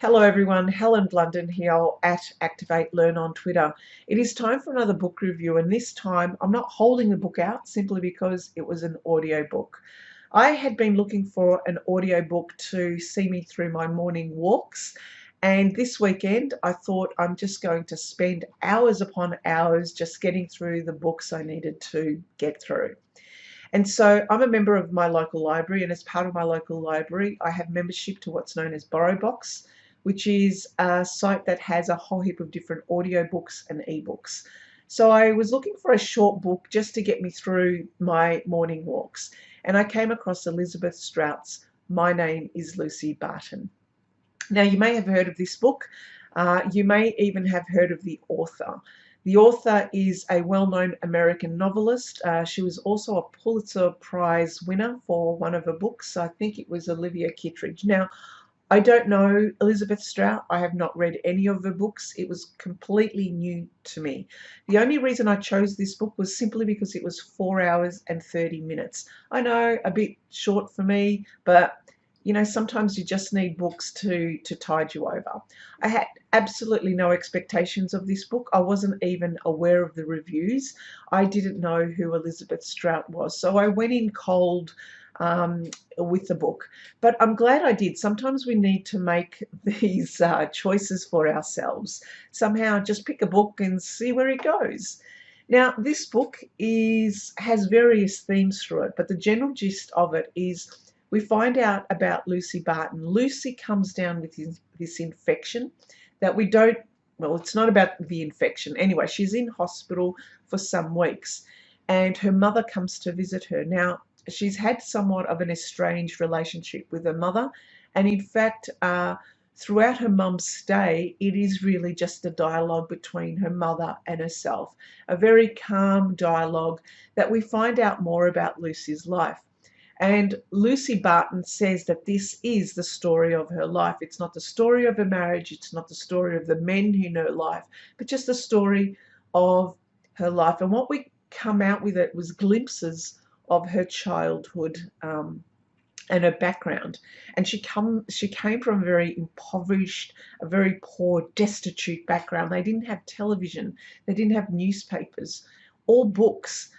Hello everyone, Helen Blunden here at Activate Learn on Twitter. It is time for another book review, and this time I'm not holding the book out simply because it was an audiobook. I had been looking for an audiobook to see me through my morning walks, and this weekend I thought I'm just going to spend hours upon hours just getting through the books I needed to get through. And so I'm a member of my local library, and as part of my local library, I have membership to what's known as BorrowBox, which is a site that has a whole heap of different audiobooks and ebooks. So I was looking for a short book just to get me through my morning walks, and I came across Elizabeth Strout's My Name is Lucy Barton. Now, you may have heard of this book. You may even have heard of the author. The author is a well-known American novelist. She was also a Pulitzer Prize winner for one of her books. I think it was Olivia Kittredge. Now, I don't know Elizabeth Strout. I have not read any of her books. It was completely new to me. The only reason I chose this book was simply because it was 4 hours and 30 minutes. I know, a bit short for me, but you know, sometimes you just need books to tide you over. I had absolutely no expectations of this book. I wasn't even aware of the reviews. I didn't know who Elizabeth Strout was. So I went in cold with the book. But I'm glad I did. Sometimes we need to make these choices for ourselves. Somehow just pick a book and see where it goes. Now, this book has various themes through it, but the general gist of it is we find out about Lucy Barton. Lucy comes down with this infection that we don't, well, it's not about the infection. Anyway, she's in hospital for some weeks, and her mother comes to visit her. Now, she's had somewhat of an estranged relationship with her mother, and in fact, throughout her mum's stay, it is really just a dialogue between her mother and herself, a very calm dialogue that we find out more about Lucy's life. And Lucy Barton says that this is the story of her life. It's not the story of her marriage. It's not the story of the men who know life, but just the story of her life. And what we come out with it was glimpses of her childhood and her background. And she came from a very impoverished, a very poor, destitute background. They didn't have television. They didn't have newspapers or books.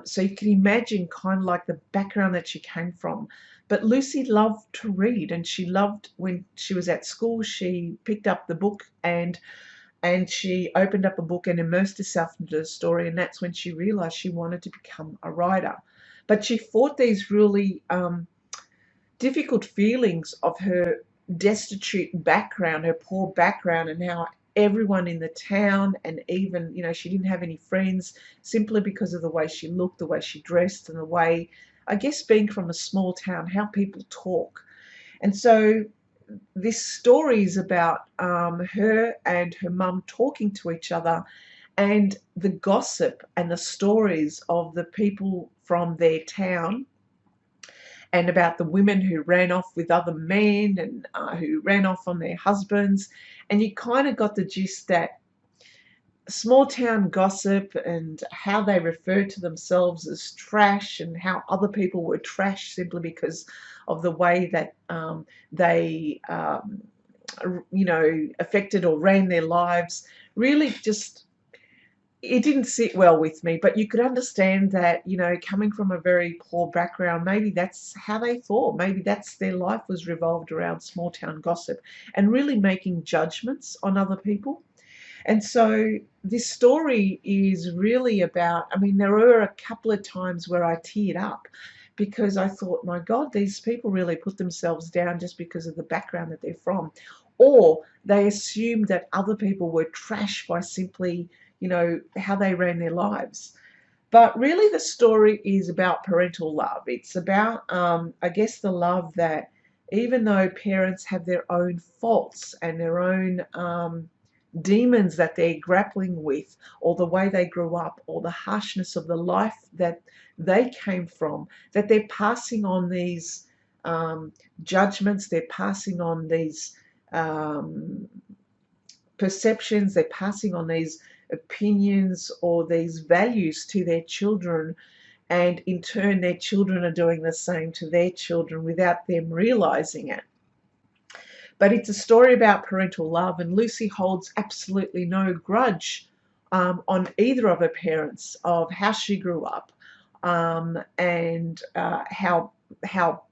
So you can imagine kind of like the background that she came from. But Lucy loved to read, and she loved when she was at school, she picked up the book and she opened up a book and immersed herself into the story, and that's when she realized she wanted to become a writer. But she fought these really difficult feelings of her destitute background, her poor background, and how everyone in the town, and even, you know, she didn't have any friends simply because of the way she looked, the way she dressed, and the way, I guess, being from a small town, how people talk. And so this story is about her and her mum talking to each other, and the gossip and the stories of the people from their town, and about the women who ran off with other men and who ran off on their husbands. And you kind of got the gist that small town gossip and how they referred to themselves as trash, and how other people were trash simply because of the way that they, you know, affected or ran their lives, really just, it didn't sit well with me. But you could understand that, you know, coming from a very poor background, maybe that's how they thought. Maybe that's their life was revolved around small town gossip and really making judgments on other people. And so this story is really about, I mean, there were a couple of times where I teared up because I thought, my God, these people really put themselves down just because of the background that they're from. Or they assumed that other people were trash by simply, you know, how they ran their lives. But really the story is about parental love. It's about, I guess, the love that even though parents have their own faults and their own demons that they're grappling with, or the way they grew up, or the harshness of the life that they came from, that they're passing on these judgments, they're passing on these perceptions, they're passing on these opinions or these values to their children, and in turn their children are doing the same to their children without them realizing it. But it's a story about parental love, and Lucy holds absolutely no grudge on either of her parents, of how she grew up, and how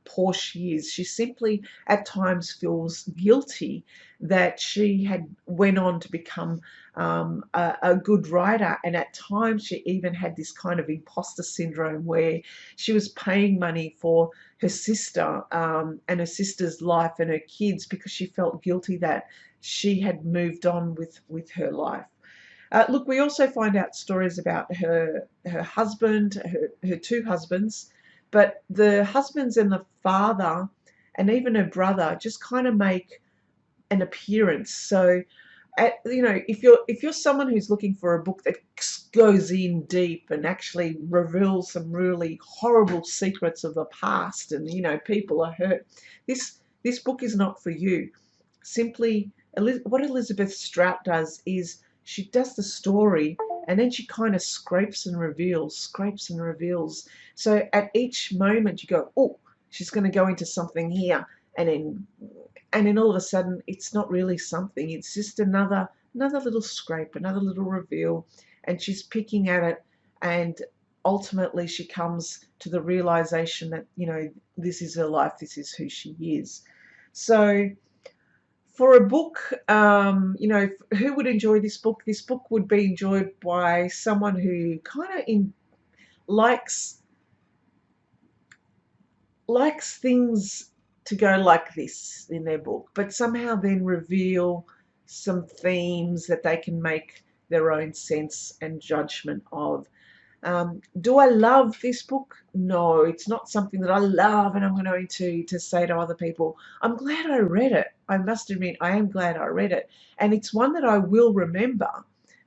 poor she is. She simply at times feels guilty that she had went on to become a good writer, and at times she even had this kind of imposter syndrome where she was paying money for her sister and her sister's life and her kids because she felt guilty that she had moved on with her life. Look, we also find out stories about her husband, her two husbands, but the husbands and the father and even her brother just kind of make an appearance. So, if you're someone who's looking for a book that goes in deep and actually reveals some really horrible secrets of the past, and people are hurt, this book is not for you. Simply, what Elizabeth Strout does is she does the story, and then she kind of scrapes and reveals. So at each moment you go, oh, she's going to go into something here, and then all of a sudden it's not really something. It's just another little scrape, another little reveal, and she's picking at it, and ultimately she comes to the realization that this is her life, this is who she is. So for a book, who would enjoy this book? This book would be enjoyed by someone who kind of likes things to go like this in their book, but somehow then reveal some themes that they can make their own sense and judgment of. Do I love this book? No, it's not something that I love and I'm going to say to other people. I'm glad I read it. I must admit, I am glad I read it. And it's one that I will remember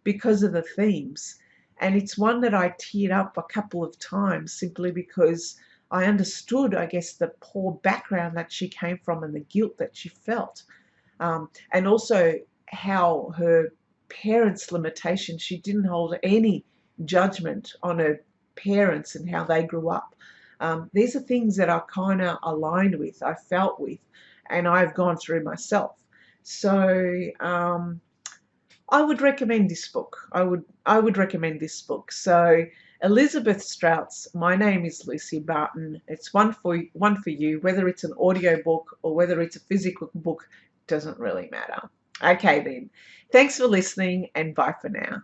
because of the themes. And it's one that I teared up a couple of times simply because I understood, I guess, the poor background that she came from and the guilt that she felt. And also how her parents' limitations, she didn't hold any judgment on her parents and how they grew up. These are things that I kind of aligned with, I felt with, and I've gone through myself. So I would recommend this book. I would recommend this book. So Elizabeth Strout's My Name is Lucy Barton. It's one for you, whether it's an audio book or whether it's a physical book, doesn't really matter. Okay then. Thanks for listening, and bye for now.